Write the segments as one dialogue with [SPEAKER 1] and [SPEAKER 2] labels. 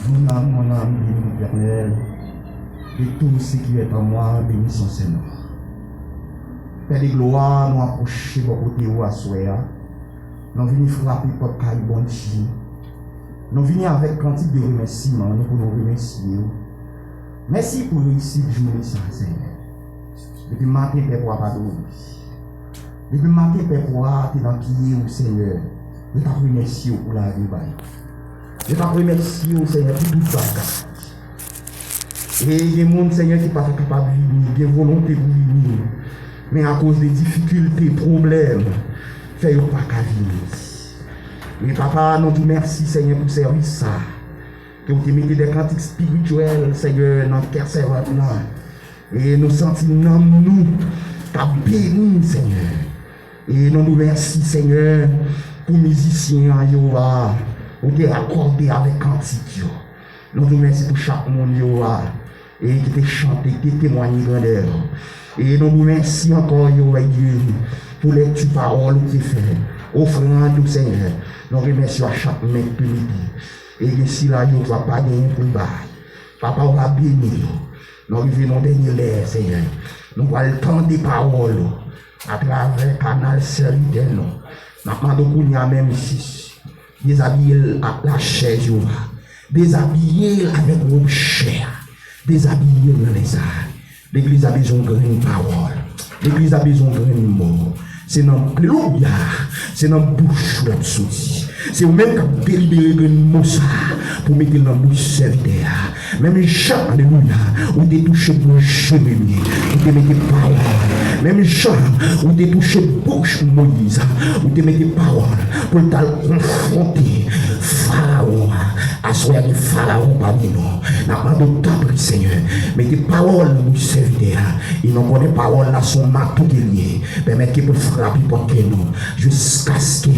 [SPEAKER 1] Mon âme, bénis l'Éternel, et tout ce qui est en moi, bénis son Seigneur. Père de gloire, nous approchons de côté où à soya. Nous venons frapper pour caille bon Dieu. Nous venons avec quantité de remerciements, nous pour nous remercier. Merci pour réussir le jour ça, Seigneur. Depuis matin, Père, pour pardonner. Depuis matin, Père, pour être dans qui au Seigneur. Je t'en remercie pour la vie. Je t'en remercie au Seigneur pour tout ça. Et il y a des gens, Seigneur, qui ne sont pas capables de venir, qui ont volonté pour venir. Mais à cause des difficultés, problèmes, fait pas qu'à venir. Mais papa, nous te merci, Seigneur, pour servir ça. Que vous te mettez des cantiques spirituels, Seigneur, dans le cœur servant là. Et nous sentons nous, t'as béni, Seigneur. Et nous nous merci, Seigneur, pour les musiciens, Yoa, pour te accorder avec cantiques. Nous nous merci pour chaque monde, Yoa, et qui te chante, qui te témoigne grandeur. Et nous nous merci encore, Yoa, Dieu, pour les petites paroles que tu fais. Offrande au Seigneur. Nous remercions à chaque mec de midi. Et si là, nous ne va pas gagner pour le bail. Papa, on va bénir. Nous revenons dernier l'air, Seigneur. Nous allons le temps des paroles à travers le canal serviteur. Nous demandons même ici. Déshabiller la chair, déshabiller avec robe chair. Déshabiller dans les arts. L'église a besoin de grandes paroles. L'église a besoin de grands mots. C'est dans l'Alléluia, c'est dans la bouche où on sorti. C'est vous-même qui avez délibéré un mot pour mettre dans la bouche serviteur. Même Jean, Alléluia, où vous touché pour cheminer, vous mettez parole. Même Jean, où vous touché bouche Moïse, où vous mettez parole pour le confronter. Pharaon, à soi de Pharaon parmi nous. N'a pas de temps, Seigneur. Mais des paroles nous serviteurs. Ils n'ont pas de paroles là, son marteau qui est lié. Permettez pour frapper pour que nous, jusqu'à ce que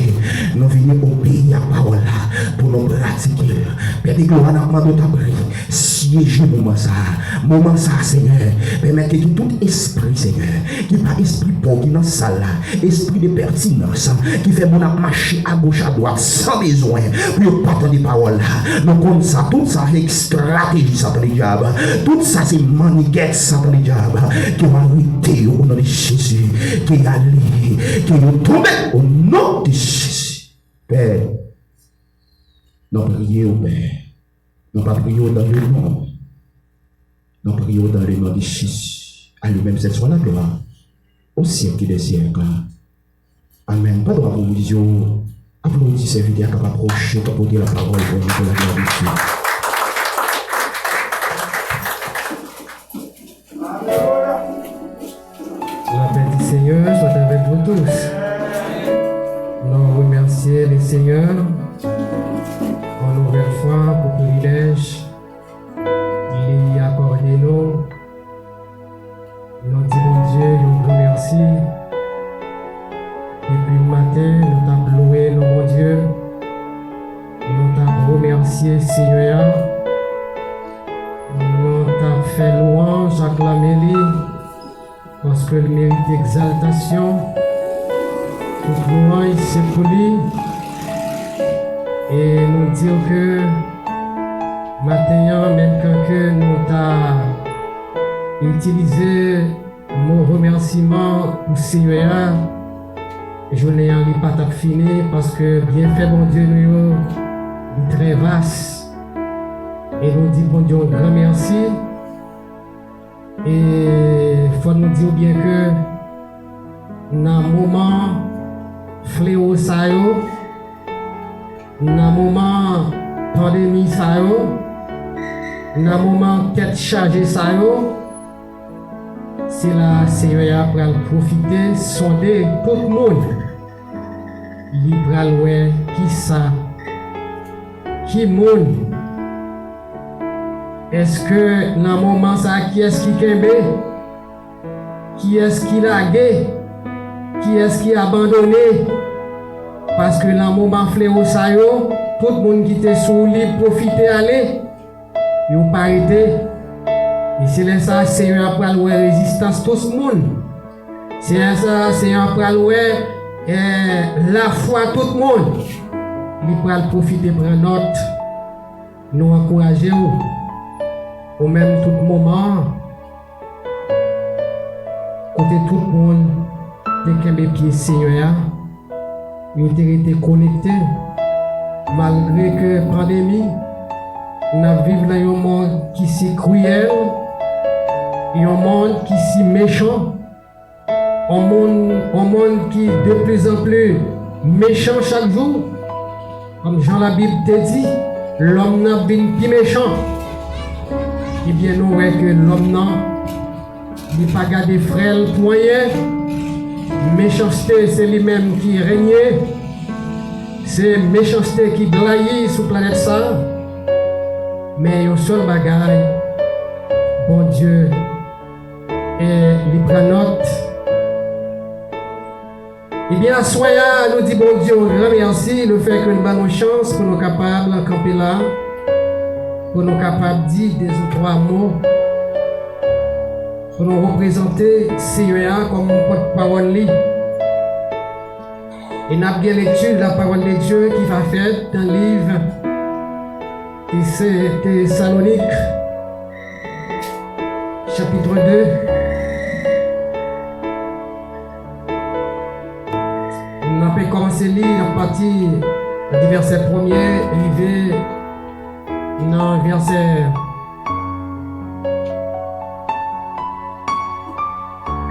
[SPEAKER 1] nous venions obéir à la parole là, pour nous pratiquer. Père de gloire, n'a pas de temps, siégez moment ça, Seigneur. Permettez que tout esprit, Seigneur, qui n'est pas esprit pauvre, qui est dans la salle là, esprit de pertinence, qui fait mon marcher à gauche, à droite, sans besoin. Pour pas entendre des paroles là. Donc comme ça, tout ça c'est stratégie Satan le diable. Tout ça c'est maniquette Satan le diable. Qui va arrêter au nom de Jésus. Qui va aller, qui va tomber au nom de Jésus. Père, nous prions au Père. Nous pas prions dans le nom. Nous prions dans le nom de Jésus. À lui-même cette soit la gloire. Au siècle des siècles. Amen. Pas de proposition. Applaudissez serviteurs qui approcher pour dire la parole pour nous pour la gloire de Dieu.
[SPEAKER 2] La paix du Seigneur soit avec vous tous. Nous remercions le Seigneur en nouvelle fois pour le privilège qu'il a accordé nous. Nous disons Dieu, nous vous remercions. Depuis le matin, nous t'avons loué, mon Dieu. Nous t'avons remercié, Seigneur. Nous t'avons fait louange, acclamé-lui, parce que le mérite d'exaltation. Toute louange, c'est pour lui. Et nous disons que, maintenant, même quand nous t'avons utilisé mon remerciement pour Seigneur, je n'ai pas fini parce que bien fait mon Dieu nous est très vaste et nous disons bon Dieu un grand merci et il faut nous dire bien que dans le moment fléau ça yo, dans le moment pandémie ça yo, dans le moment tête chargée ça yo, c'est là Seigneur pour profiter, sonder tout le monde. Il va louer qui ça, qui monde. Est-ce que dans le moment ça, qui est-ce qui kembe, qui est-ce qui lagué, qui est-ce qui abandonné? Parce que dans le moment fléau ça yo, tout le monde qui était sous lui profiter aller, il n'a pas arrêté. Et c'est là ça, Seigneur, pour louer résistance tout le monde. C'est là ça, Seigneur, pour louer la foi tout le monde. Il va profiter pour notre nous encourager au même tout moment, côté tout le monde, dès que les pieds Seigneur, ils ont été connectés, malgré que la pandémie, nous vivons dans un monde qui est si cruel, un monde qui est si méchant, un monde qui est de plus en plus méchant chaque jour. Comme Jean la Bible te dit, l'homme n'a pas plus méchant. Eh bien, nous voyons que l'homme n'a pas gardé frêle pour rien. Méchanceté, c'est lui-même qui règne. C'est méchanceté qui blaye sur la planète ça. Mais un seul bagage, bon Dieu, et il prend note. Eh bien, soyez, nous dit bon Dieu, grand merci, le fait que nous avons une chance pour nous capables de camper là, pour nous capables de dire des ou trois mots, pour nous représenter Seigneur comme porte-parole. Et nous avons bien l'étude de la parole de Dieu qui va faire dans le livre de Thessaloniques, chapitre 2. On peut commencer à lire à partir du verset 1er, arrivé dans le verset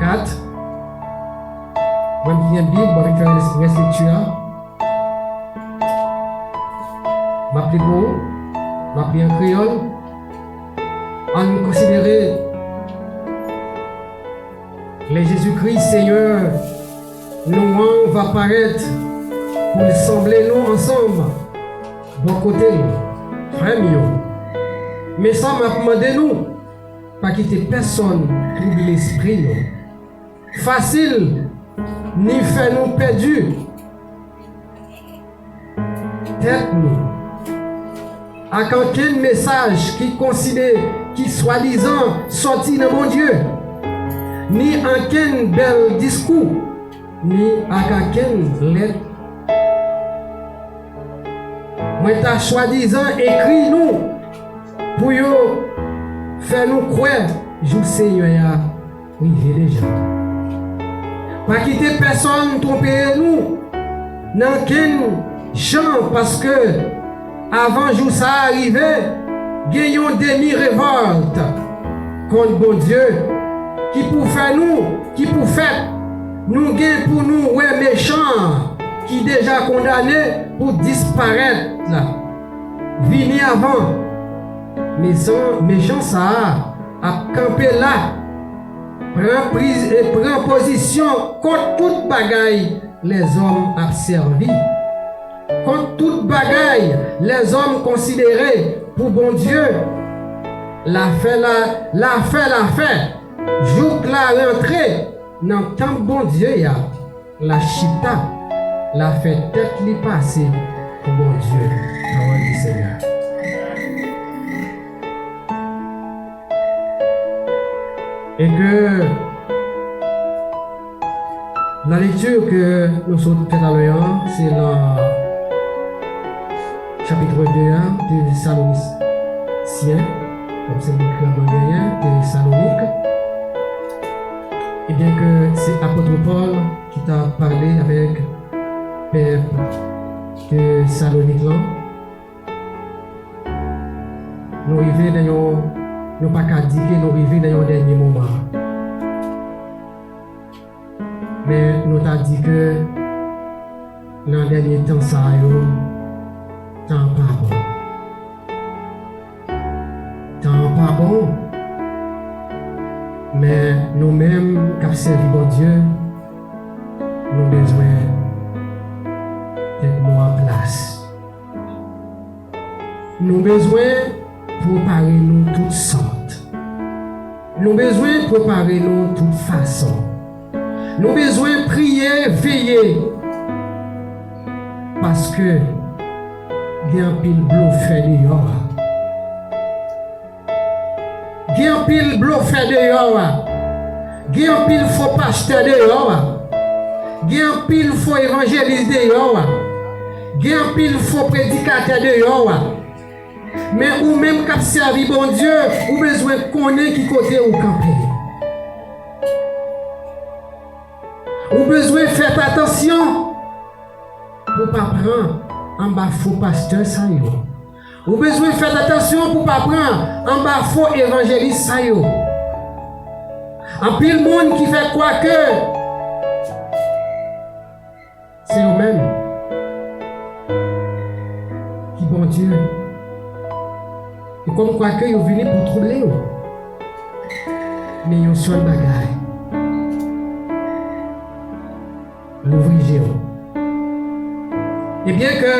[SPEAKER 2] 4. On va bien Bible, on va faire la lecture. On va appeler beau, on va appeler en créole. On considérer les Jésus-Christ Seigneur. Nous va paraître pour sembler nous ensemble, bon côté, frère mieux. Mais ça m'a demandé nous, pas quitter personne, trouver l'esprit nous. Facile, ni faire nous perdus. Tête nous. À aucun message qui considère, qui soi-disant sorti de mon Dieu, ni aucun bel discours. Ni à quelqu'un lettre. Moi, t'as soi-disant écrit nous pour faire nous croire, je Seigneur, oui, j'ai déjà. Pas quitter personne, tromper nous, dans quel champ, parce que avant que ça arrive, gagnons demi-révolte contre bon Dieu, qui pour faire nous, qui pour faire. Nous gagnons pour nous, ouais, méchants, qui déjà condamnés pour disparaître là. Vini avant. Mais méchants, ça a campé là. Prend position contre toute bagaille, les hommes ont servi. Contre toute bagaille, les hommes considérés pour bon Dieu. La fait. Jour que la rentrée. Dans le temps bon Dieu, il y a la chita, la fait tête li passer pour bon Dieu, parole du Seigneur. Et que la lecture que nous sommes faite à l'heure, c'est dans chapitre 2 de Thessaloniciens, comme c'est écrit en anglais, Thessaloniques. Et bien que c'est l'apôtre Paul qui t'a parlé avec Père de Salonique, nous arrivons nous pas qu'à dire que nous arrivons dans un dernier moment. Mais nous t'a dit que dans le dernier temps, ça a temps pas bon. Temps pas bon. Mais nous-mêmes, qui avons servi bon Dieu, nous avons besoin d'être nous en place. Nous avons besoin de préparer nous toutes sortes. Nous avons besoin de préparer nous toutes façons. Nous avons besoin de prier, veiller. Parce que il y a un pile bluffé dehors. Il y a un pile bluffé dehors. Il y a un pile faux pasteur dehors. Il y a un pile faux évangéliste dehors. Il y a un pile faux prédicateur dehors. Mais ou même qui servi bon Dieu, ou besoin de connaître qui côté ou camper. Ou besoin de faire attention pour ne pas prendre en bas faux pasteur ça yo. Ou besoin de faire attention pour ne pas prendre en bas faux évangéliste ça yo. En pile monde qui fait quoi que c'est eux-mêmes qui bon Dieu. Et comme quoi que ils viennent pour troubler. Mais ils sont bagaille. L'ouvrier. Et bien que,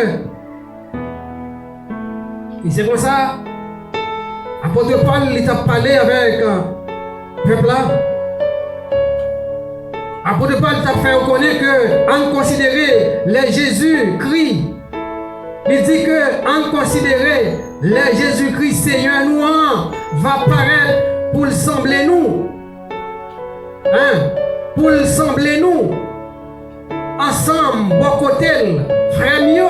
[SPEAKER 2] et c'est pour ça, apôtre Paul, il a parlé avec le peuple là. Apôtre Paul t'a fait reconnaître que, en considérer les Jésus-Christ, il dit que, en considérer les Jésus-Christ Seigneur nous, va paraître pour sembler nous. Hein? Pour sembler nous. Ensemble, bon côté, frère mio,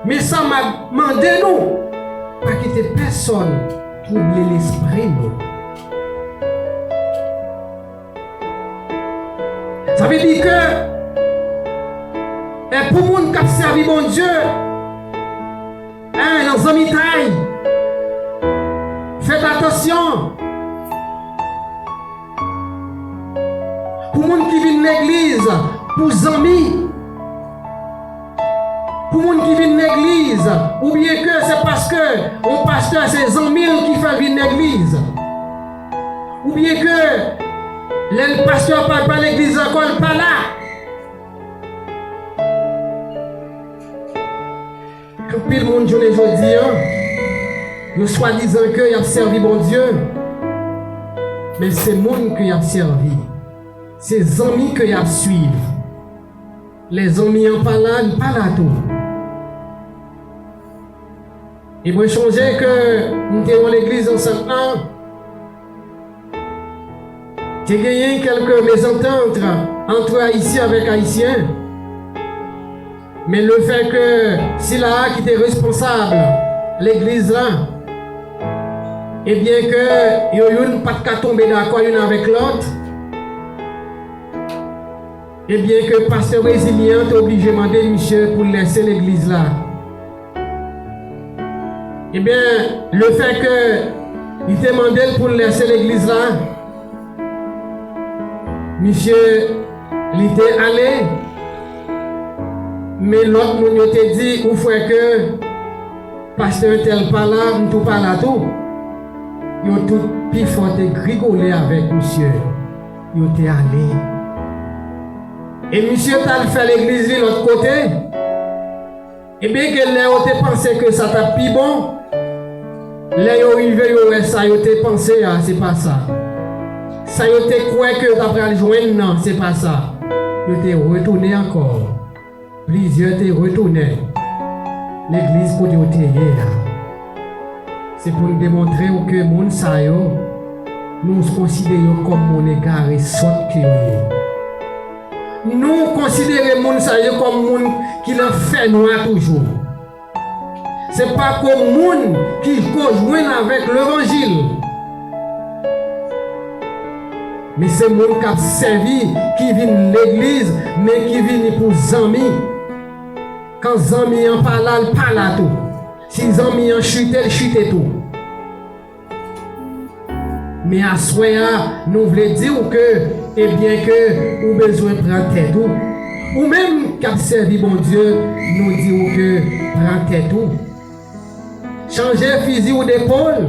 [SPEAKER 2] mais ça m'a demandé nous, pas quitter personne, troubler l'esprit nous. Ça veut dire que, et pour moun qui a servi bon Dieu, dans un mitaille, faites attention. Pour moun qui vient de l'église, pour amis, pour les gens qui viennent de l'église, ou bien que c'est parce que mon pasteur c'est amis qui fait venir l'église, ou bien que le pasteur parle pas l'église encore pas là. Quand pile monde journée aujourd'hui, nous soi-disant qu'il a servi bon Dieu, mais c'est monde qui a servi, c'est amis qui a suivi. Les amis en parlant, pas là tout. Et moi, changer que nous sommes dans l'église en 5 ans. J'ai gagné quelques mésententes entre Haïtiens avec Haïtiens. Mais le fait que si là qui était responsable, l'église là, et bien que il n'y a pas de tomber d'accord l'une avec l'autre, et bien que le pasteur brésilien est obligé de demander monsieur pour laisser l'église là. Et bien, le fait que il t'a demandé pour laisser l'église là, monsieur, il était allé, mais l'autre monde t'a dit, ou fait que pasteur tel pas là, tout pas là tout. Il a tout plus fort rigoler avec monsieur. Il était allé. Et monsieur t'a fait l'église de l'autre côté. Et bien que les ont pensé que ça t'a plus bon. Les ont arrivé, ça ont pensé, c'est pas ça. Ça ont cru que t'as le joindre, non, c'est pas ça. Ils ont retourné encore. Plusieurs étaient retournés. L'église pour dire c'est pour nous démontrer que les gens nous considérons comme mon égard et sorte que nous considérons les gens comme les gens qui l'ont fait noir toujours. Ce n'est pas comme les gens qui rejoignent avec l'évangile. Mais c'est les gens qui ont servi, qui viennent de l'église, mais qui viennent pour les amis. Quand les amis en parlent, ils parlent tout. Si les amis en chutent, ils chutent tout. Mais à ce moment, nous voulons dire que, eh bien que, nous avons besoin de prendre tête tout. Ou même, qui a servi bon Dieu, nous disons que, prendre tête tout. Changer fusil ou d'épaule.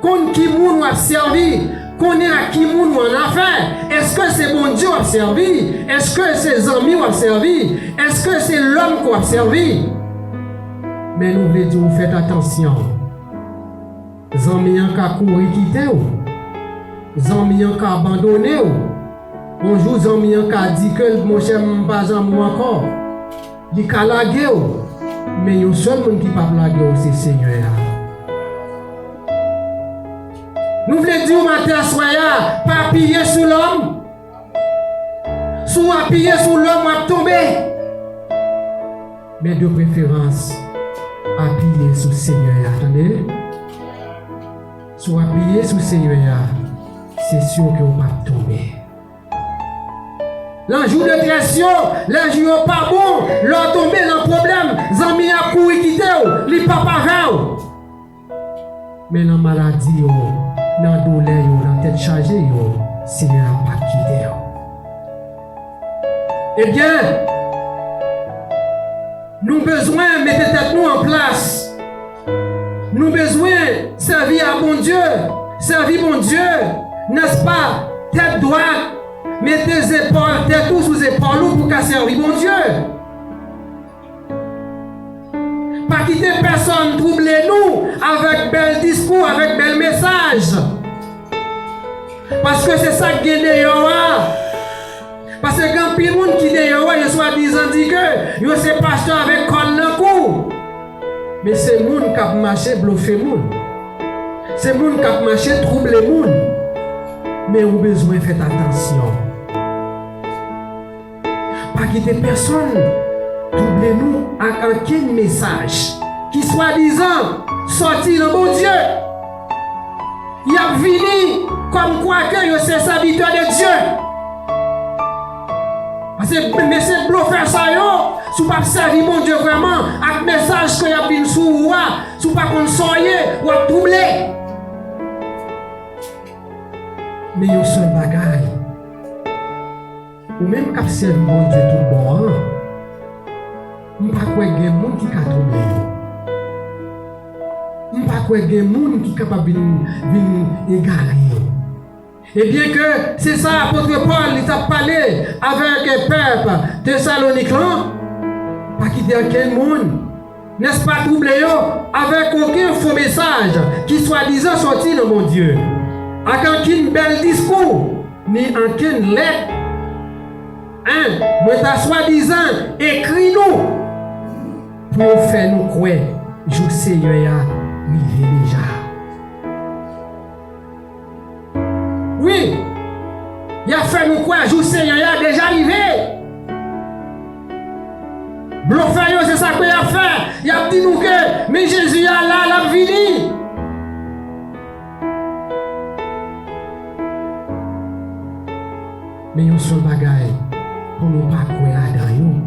[SPEAKER 2] Qu'on qui moun a servi, qu'on est à qui moun en affaire. Est-ce que c'est bon Dieu qui a servi? Est-ce que ses amis ont servi? Est-ce que c'est l'homme qui a servi? Mais nous voulons dire, faites attention. Zami an ka kouri quitter ou. Zami an ka abandonné ou. Un jour zami an ka dit que mon cher m'pas amour encore. Li ka lage ou. Mais yon seul monde qui pas lage ou c'est Seigneur. Nous voulons dire au matin soya, pas appuyer sur l'homme. Sous appuyer sur l'homme à tomber. Mais de préférence appuyer sur le Seigneur. Attendez. Si vous appuyez sur le Seigneur, c'est sûr que vous ne va pas tomber. L'enjeu de pression, l'enjeu n'est pas bon, l'on tombe dans le problème, zami a couru quitter, li papa va. Mais la maladie, dans la douleur, dans la tête chargée, Seigneur n'a pas quitté. Eh bien, nous avons besoin de mettre tête nous en place. Nous avons besoin de servir à bon Dieu. Servir bon Dieu, n'est-ce pas? Tête droite. Mettez les épaules, tête tout sous épaules pour qu'à servir bon Dieu. Pas quitter personne, troubler nous avec bel discours, avec bel message. Parce que c'est ça qui est derrière. Parce que quand il y a des gens qui sont derrière, ils sont disant que ils sont pasteurs avec col dans le cou. Mais c'est les gens qui ont marché bluffer les gens. C'est les gens qui ont marché troubler les gens. Mais vous avez besoin de faire attention. Pas quitter personne. Troublez-nous avec aucun message qui soit disant sorti le bon Dieu. Il a venu comme quoi que c'est serviteur de Dieu. Parce que mais c'est bluffer ça si vous ne servir mon Dieu vraiment avec message que y a venu sur vous, si vous ne pas soyez ou à troubler. Mais il y a un seul bagage. Ou même quand c'est mon Dieu tout bon, je ne sais pas qu'il y a des gens qui ont trouvé. Je ne sais pas qu'il y a des gens qui sont capables de égarer. Et bien que c'est ça, l'apôtre Paul il a parlé avec le peuple Thessalonique, pas quitter aucun monde, n'est-ce pas troublé avec aucun faux message qui soit disant sorti de mon Dieu. Avec aucun bel discours, ni aucune lettre. Mais soi-disant, écris-nous pour faire nous croire que le Seigneur a arrivé déjà. Oui, il a fait nous croire que le Seigneur a déjà arrivé. Bluffer, c'est ça qu'il a fait. Il a dit nous que mais Jésus est là, il a venu. Mais il y a un seul bagage pour nous pas croire là-dedans.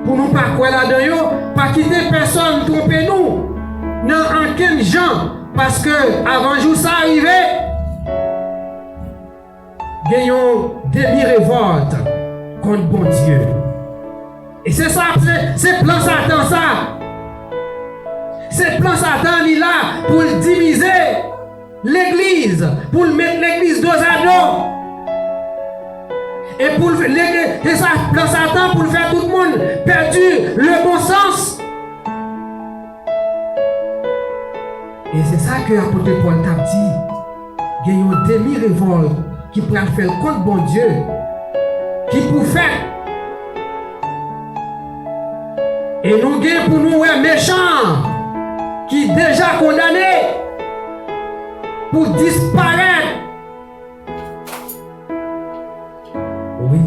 [SPEAKER 2] Pour nous pas croire là-dedans, pas quitter personne, tromper nous. Non, aucun gens. Parce que avant jour ça arrivait, gagnons demi-révolte contre bon Dieu. Et c'est ça, c'est plan Satan ça. C'est plan Satan il est là pour diviser l'église, pour mettre l'église dos à dos. Et pour c'est ça, plan Satan pour faire tout le monde perdu le bon sens. Et c'est ça que l'apôtre Paul t'a dit. Il y a une demi-révolte qui pourrait faire contre bon Dieu. Qui pour faire. Et nous avons pour nous un méchant qui est déjà condamné pour disparaître. Oui,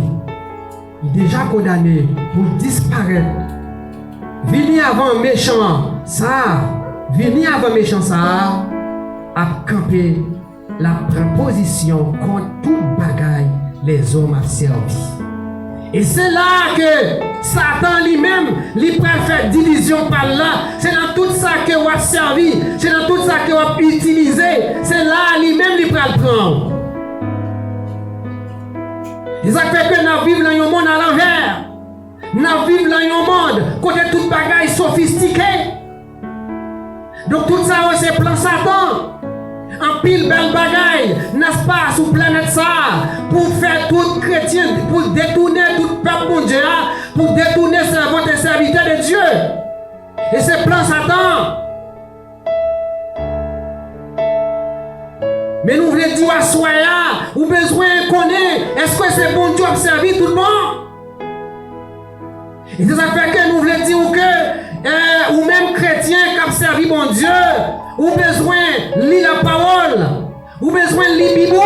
[SPEAKER 2] il est déjà condamné pour disparaître. Venir avant méchant, ça. Venir avant méchant ça a campé la proposition contre tout bagaille les hommes a servi. Et c'est là que Satan lui-même lui préfère division par là. C'est dans tout ça que vous avez servi. C'est dans tout ça que vous avez utilisé. C'est là lui-même lui prend le prendre. Et ça fait que nous vivons dans un monde à l'envers. Nous vivons dans un monde côté tout bagaille sophistiqué. Donc tout ça c'est plan Satan. En pile belle bagaille, n'est-ce pas, sous planète ça, pour faire tout chrétien, pour détourner tout peuple mondial, pour détourner votre serviteur de Dieu. Et c'est plan Satan. Mais nous voulons dire à Soya, ou besoin de connaître, est-ce que c'est bon Dieu observer tout le monde? Et ça fait que nous voulons dire que, ou même chrétien qui observe mon Dieu, ou besoin de lire la parole, ou besoin de lire la Bible,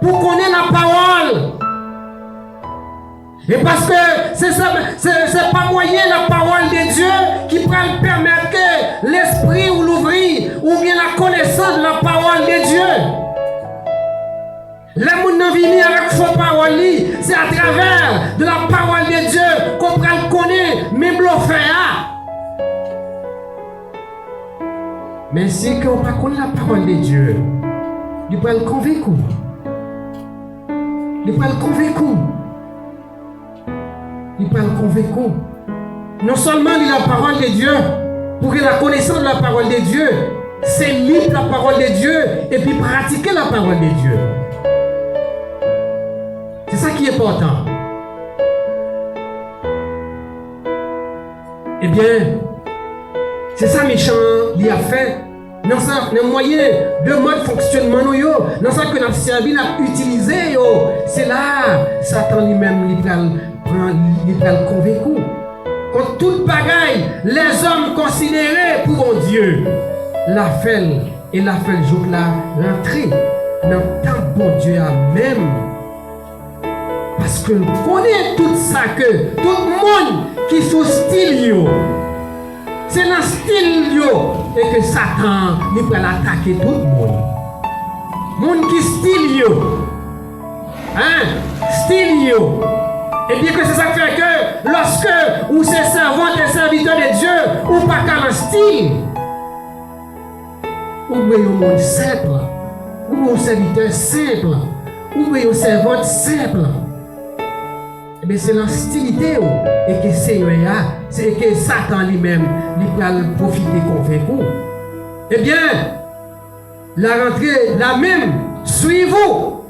[SPEAKER 2] pour connaître la parole. Et parce que c'est pas moyen la parole de Dieu qui peut permettre que l'esprit ou l'ouvrir ou bien la connaissance de la parole de Dieu. Les gens qui viennent avec faux parole, c'est à travers de la parole de Dieu qu'on peut le connaître, même le faire. Mais si on ne connaît pas la parole de Dieu, il peut le convaincre. Il peut le convaincre. Il peut le convaincre. Non seulement lire la parole de Dieu, pour que la connaissance de la parole de Dieu, c'est lire la parole de Dieu et puis pratiquer la parole de Dieu. C'est ça qui est important. Eh bien, c'est ça méchant il a fait. Dans le moyen de mode fonctionnement, dans ça que nous avons servi, nous avons utilisé, c'est là Satan lui-même il va le convaincre. Quand toute bagaille, les hommes considérés pour mon Dieu, la fait et la fait le jour là, rentrer dans le temps bon Dieu a même. Parce que nous connaissons tout ça que tout le monde qui sous style c'est dans style et que Satan il peut attaquer tout le monde. Monde qui style style et bien que c'est ça qui fait que lorsque vous êtes servant et serviteur de Dieu ou pas qu'à un style ou voyez un monde simple ou un serviteur simple ou voyez un servant simple. Mais c'est l'hostilité et que c'est que Satan lui-même il peut profiter convaincre. Eh bien, la rentrée, la même, suivez-vous.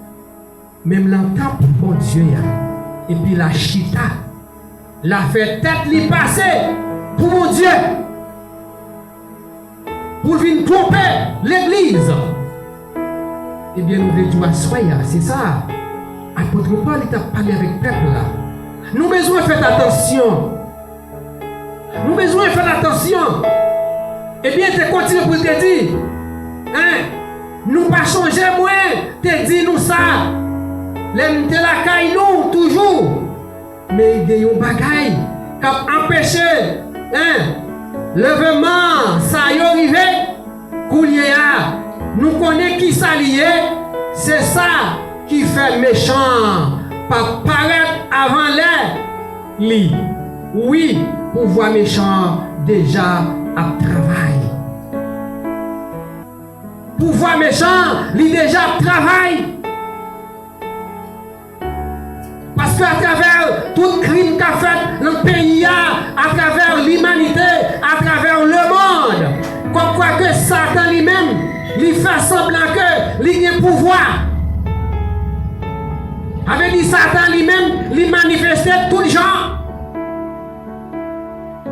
[SPEAKER 2] Même l'entend pour mon Dieu. Et puis la chita, la fait tête lui passer pour mon Dieu. Pour venir tromper l'église. Eh bien, nous devons soyez, c'est ça. Apôtre Paul il a parlé avec le peuple là. Nous besoin faire attention. Nous besoin faire attention. Eh bien, tu continues pour te dire. Nous pas changer moins. Te dis nous ça. L'aime de la caille nous toujours. Mais il y a un bagaille qui a empêché. Levement, ça y est arrivé. Koulier, nous connaissons qui ça lié. C'est ça qui fait méchant. Pas paraître avant l'air. Oui, pouvoir méchant déjà à travail. Pouvoir méchant, lui déjà travail. Parce qu'à travers tout crime qu'a fait dans le pays, à travers l'humanité, à travers le monde, comme quoi que Satan lui-même, lui fait semblant que lui a pouvoir. Avec dit Satan lui-même, lui manifestait tout le gens.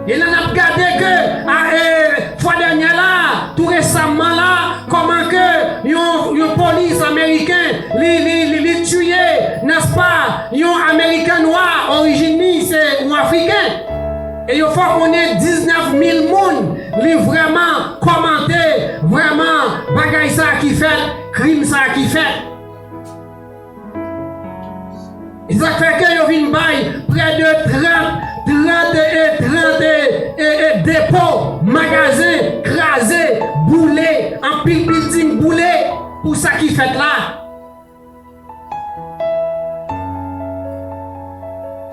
[SPEAKER 2] Il en a regardé que, fois dernière là, tout récemment là, comment que une police américaine les tué, n'est-ce pas, un américain noir, origine c'est ou africain. Et il faut qu'on ait 19 000 personnes qui vraiment commenté, vraiment, bagaille ça qui fait, crime ça qui fait. Et ça fait que yo vinn bay près de 30 dépôts, magasins, crasés, boulés, en pile building boulé, pour ça qui fait là.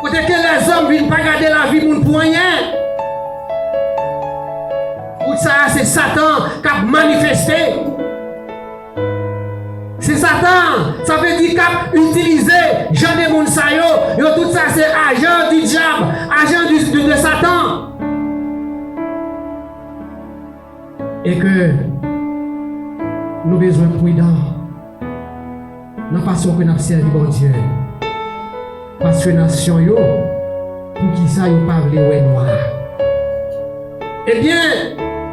[SPEAKER 2] Peut-être que les hommes viennent pas garder la vie pour rien. Pour ça, c'est Satan qui a manifesté. C'est Satan, ça veut dire qu'il a utilisé Jean de Mounsayo, tout ça c'est agent du diable, agent de Satan. Et que nous avons besoin de prudence dans la façon que nous servons bon Dieu. Parce que la nation, pour qui ça, ils parlent noir. Eh bien,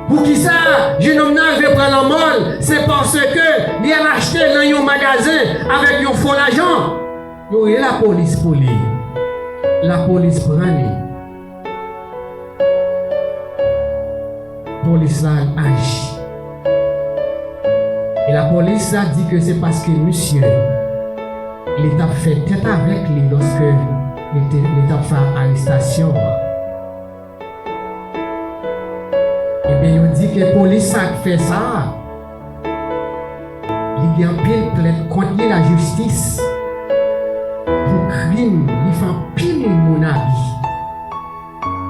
[SPEAKER 2] pour qui ça, jeune homme veut prendre la molle, c'est parce que il a acheté dans un magasin avec un faux argent. Il y a la police pour lui. La police prend lui. La police là agit. Et la police là dit que c'est parce que monsieur, l'État fait tête avec lui lorsque l'étape faire arrestation. Et bien, il dit que la police a fait ça. Il y a un pile plainte contre la justice pour crime, il fait un pile mon habit.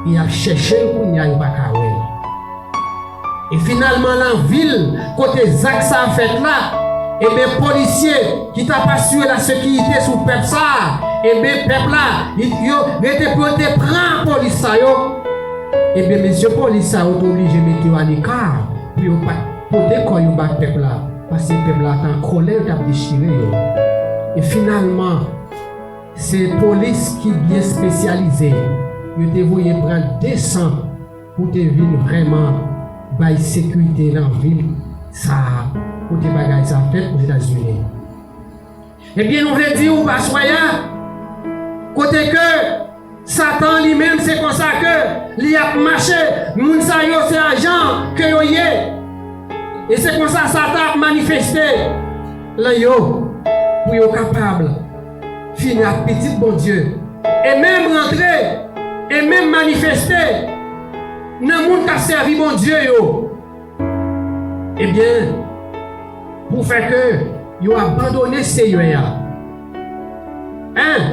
[SPEAKER 2] Il a cherché pour n'y aller pas. Et finalement, dans la ville, côté Zach ça a fait là, et bien, policiers qui t'a pas assuré la sécurité sous peuple ça, et bien, peuple là, il était pour te prendre la police ça, et bien, monsieur police ça, on est obligé de mettre en écart, puis on pas porter quand il bat peuple là, parce que le peuple là, en colère, il a déchiré. Et finalement, c'est police qui est bien spécialisée, il te voyait prendre 200 pour te venir vraiment la sécurité dans la ville, ça, pour des bagages ça fait aux États-Unis. Eh bien, nous voulons dire, ou pas soyez, côté que Satan lui-même, c'est comme ça que il a marché, moun sa yo c'est agent que yo yé. Et c'est comme ça Satan a manifesté là yo pour yo capable finir petit bon Dieu et même rentrer et même manifester dans le monde qui a servi mon Dieu. Eh bien, pour faire que vous abandonnez ces yeux.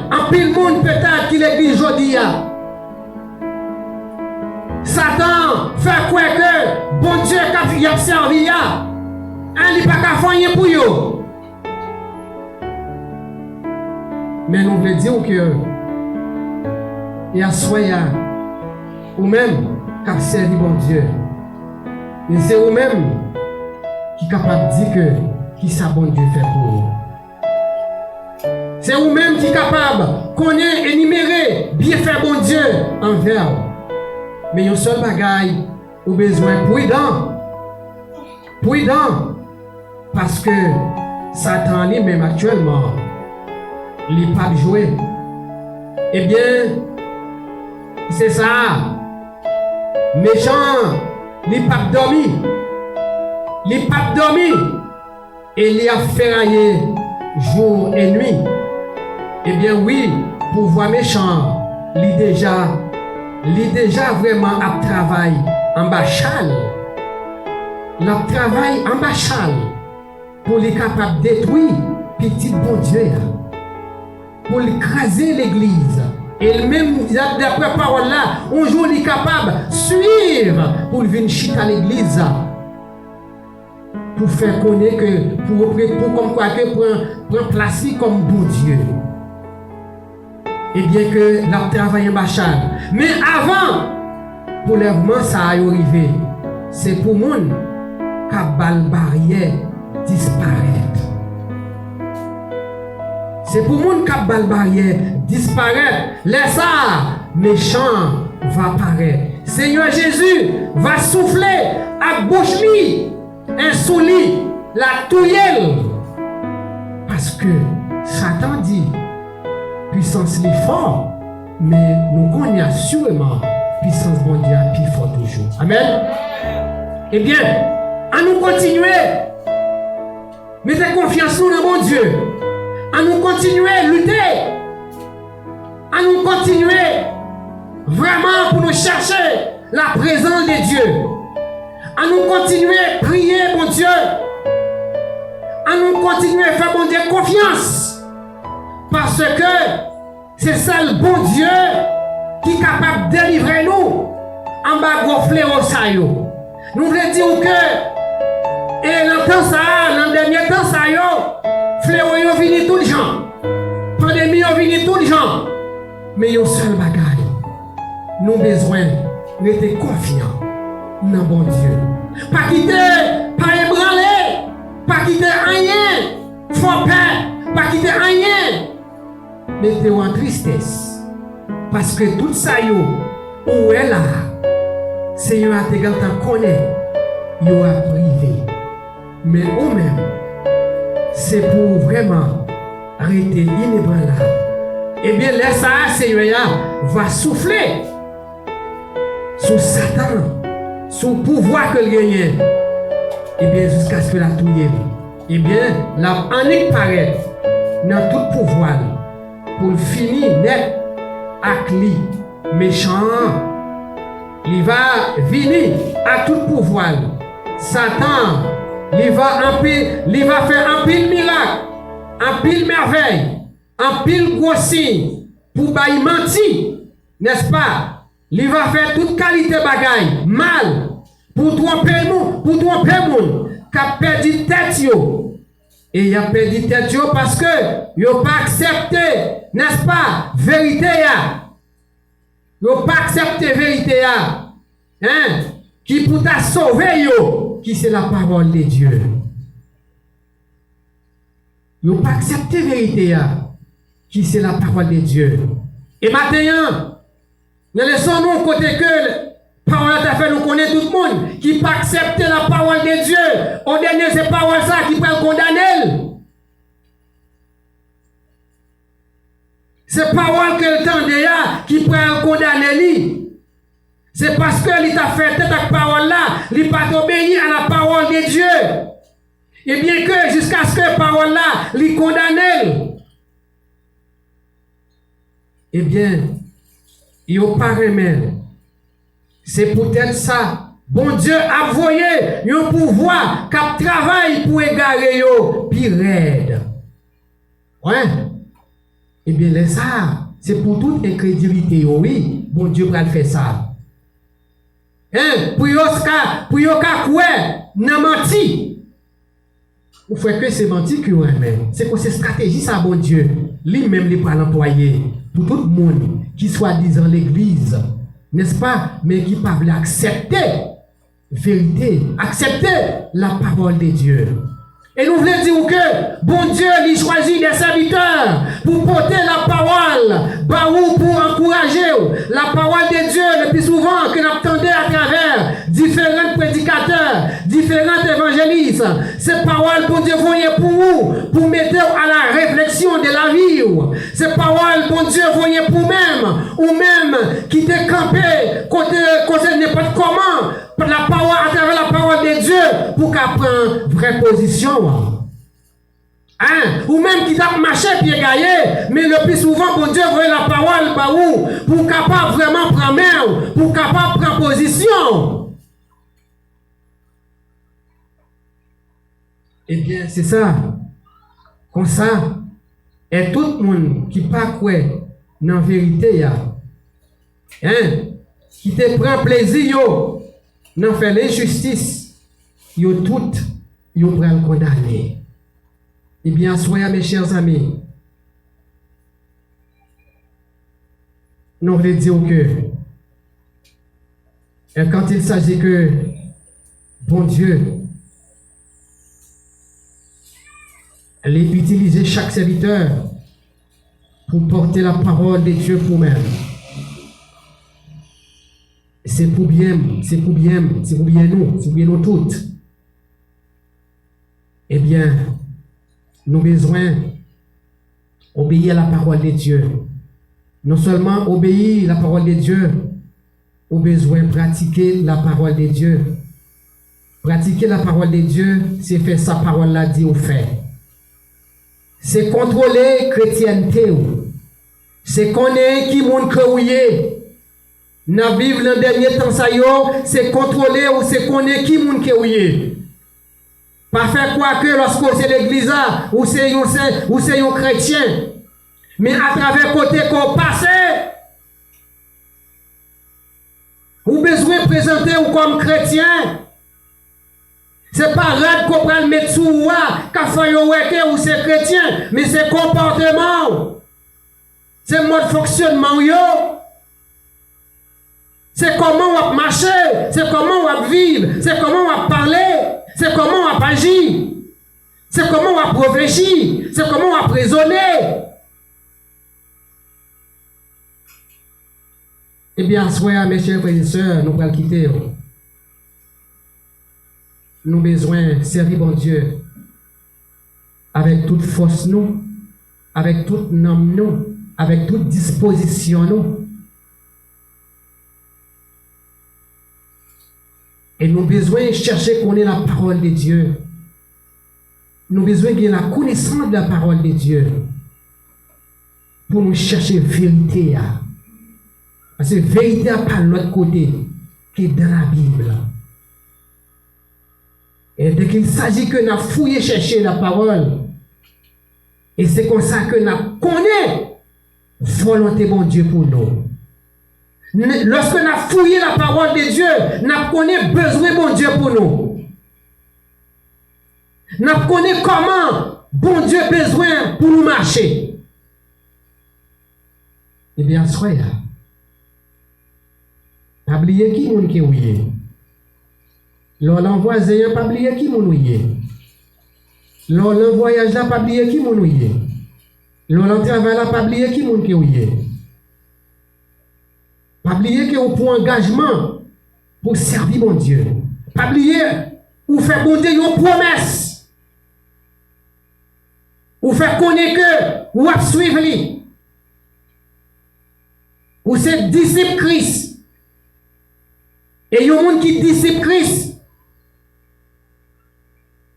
[SPEAKER 2] En pile monde peut-être qui l'église aujourd'hui. Satan fait quoi que bon Dieu qui a servi, il n'a pas qu'à faire pour vous. Mais nous voulons dire que il y a soya ou même qui a servi bon Dieu. Et c'est vous-même qui est capable de dire que qui ça bon Dieu fait pour vous. C'est vous-même qui est capable de connaître, énumérer, bien faire bon Dieu envers vous. Mais il y a un seul bagage, vous avez besoin prudent. Prudent. Parce que Satan lui-même actuellement, il n'est pas joué. Eh bien, c'est ça. Méchant, il n'est pas dormi. Il n'est pas dormi. Et il a ferraillé jour et nuit. Eh bien oui, pouvoir méchant, il déjà vraiment à travail en bachal. Il travail en bachal pour les capable de détruire petit bon Dieu. Pour écraser l'église. Et même d'après parole là, un jour il est capable de suivre pour venir chiter à l'église. Pour faire connaître que, pour comme quoi que pour placer comme bon Dieu. Et bien que la travail en bachal. Mais avant, pour l'enlèvement, ça a arrivé. C'est pour mon cabal barrière disparaître. C'est pour mon cabal barrière disparaître. Laisse ça, méchant va apparaître. Seigneur Jésus va souffler à bouche li, un souli, la touille. Parce que Satan dit, puissance est fort, mais nous connaissons assurément puissance bon Dieu est plus fort toujours. Amen. Eh bien, à nous continuer, mettez confiance nous dans bon Dieu, à nous continuer à lutter, à nous continuer vraiment pour nous chercher la présence de Dieu, à nous continuer à prier bon Dieu, à nous continuer à faire bon Dieu confiance. Parce que c'est ça le bon Dieu qui est capable de délivrer nous en bas de fléau ça yo. Nous voulons dire que et dans le dernier temps ça yo, fléau yo vini tout le gens. Pandémie yo vini tout le gens. Mais il y a un seul bagage. Nous avons besoin d'être confiants dans bon Dieu. Pas quitter, pas ébranler, pas quitter rien. Faut pas quitter rien. Mettez-vous en tristesse. Parce que tout ça, où est là, Seigneur a te connaît, il a privé. Mais vous-même, c'est pour vraiment arrêter inébranlable. Eh bien, laisse ça, Seigneur, va souffler sur Satan, sur le pouvoir que il gagne. Eh bien, jusqu'à ce que la touille. Eh bien, la panique paraît dans tout pouvoir. Pour finir net avec lui méchant. Il va venir à tout pouvoir. Satan, il va faire un pile miracle, un pile merveille, un pile gros signe pour bailler mentir, n'est-ce pas? Il va faire toute qualité bagaille, mal, pour tromper moun, qui a perdu tête yo. Et il a perdu tête yo parce que il n'a pas accepté, n'est-ce pas, vérité ya. Il n'a pas accepté vérité ya. Hein? Qui pour t'a sauver yo, qui c'est la parole de Dieu. Il n'a pas accepté vérité ya, qui c'est la parole de Dieu. Et maintenant, nous laissons-nous côté que parole t'a fait nous connaître tout le monde qui pas accepter la parole de Dieu. Au dernier, c'est parole ça qui peut le condamner. C'est parole que le temps déjà qui peut le condamner. C'est parce que il t'a fait cette parole là, il pas obéi à la parole de Dieu. Et bien que jusqu'à ce que la parole là, il condamne. Eh bien, il n'y a pas remède. C'est peut-être ça. Bon Dieu a envoyé un pouvoir qui travaille pour égarer yo, puis raide. Ouais. Eh bien, ça, c'est pour toute incrédulité. Oui, bon Dieu va faire ça. Hein? Pour yo quoi, n'a menti. Ou fait que c'est menti que c'est que c'est stratégie ça, bon Dieu. Lui-même, il va l'employer pour tout le monde qui soit disant l'église. N'est-ce pas? Mais qui peuvent accepter vérité, accepter la parole de Dieu. Et nous voulons dire que bon Dieu il choisit des serviteurs pour porter la parole, pour encourager la parole de Dieu le plus souvent que nous attendons à travers différents prédicateurs, différents évangélistes. Ces paroles, bon Dieu, voyez pour vous, pour mettre à la réflexion de la vie. Ces paroles, bon Dieu, voyez pour même, ou même qui te campé, côté n'importe comment, la parole, à travers la parole de Dieu, pour qu'elle prenne vraie position. Hein? Ou même qui t'a marché pied gaillé, mais le plus souvent, bon Dieu, voyez la parole par où, pour capable vraiment prendre main, pour capable prendre position. Eh bien, c'est ça. Comme ça, et tout le monde qui pas quoi dans la vérité, hein? Qui te prend plaisir, dans faire l'injustice, yo tout, yo prend condamner. Eh bien, soyez mes chers amis, nous voulons dire que quand il s'agit que bon Dieu, allez utiliser chaque serviteur pour porter la parole de Dieu pour nous. C'est pour bien nous, c'est pour bien nous toutes. Eh bien, nous avons besoin d'obéir à la parole de Dieu. Non seulement obéir à la parole de Dieu, nous avons besoin de pratiquer la parole de Dieu. Pratiquer la parole de Dieu, c'est faire sa parole là dit au fait. C'est contrôler la chrétienté. C'est connaître qui monde que dans vivre dans le dernier temps, c'est contrôler ou c'est connaître qui monde que pas faire quoi que lorsque c'est l'église ou c'est un chrétien. Mais à travers côté qu'on passe, vous besoin de présenter comme chrétien. C'est pas rade qu'on prend le mettre sous ou ou c'est chrétien, mais c'est comportement. C'est mode fonctionnement yo. C'est comment on va marcher, c'est comment on va vivre, c'est comment on va parler, c'est comment on va agir, c'est comment on va réfléchir, c'est comment on va raisonner. Eh bien, soyez mes chers frères et sœurs, nous allons quitter. Nous avons besoin de servir bon Dieu avec toute force nous, avec toute nom nous, avec toute disposition nous. Et nous avons besoin de chercher qu'on ait la parole de Dieu. Nous avons besoin de la connaissance de la parole de Dieu pour nous chercher la vérité. Parce que la vérité n'est pas de l'autre côté, qui est dans la Bible. Et dès qu'il s'agit que nous fouillons chercher la parole, et c'est comme ça que nous connaissons volonté de Dieu pour nous. Lorsque nous fouillons la parole de Dieu, nous connaissons besoin de bon Dieu pour nous. Nous connaissons comment bon Dieu a besoin pour nous marcher. Eh bien, soyez là. Pas oublier qui moun qui ouye. L'on voisin, pas oublier qui moun ouye. L'on voyage là, pas oublier qui moun ouye. L'on travail là, pas oublier qui moun qui ouye. Pas oublier que vous prenez engagement pour servir mon Dieu. Pas oublier ou faire bon Dieu une promesse. Ou faire connaître que ou à suivre lui. Ou c'est disciple Christ. Et il y a un monde qui disciple Christ.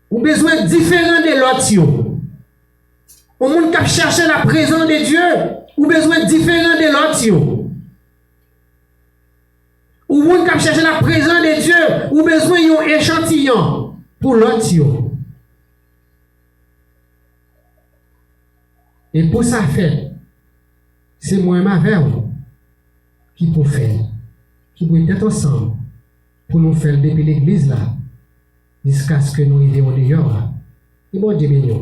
[SPEAKER 2] Ou besoin différent de l'autre. Un monde qui cherche la présence de Dieu. Ou besoin différent de l'autre. Ou monde qui cherche la présence de Dieu. Ou besoin d'un échantillon pour l'autre. Et pour ça faire, c'est moi-même avec vous qui peut faire, qui peut être ensemble pour nous faire depuis l'église là, jusqu'à ce que nous arrivions au dehors. Et bon Dieu béni.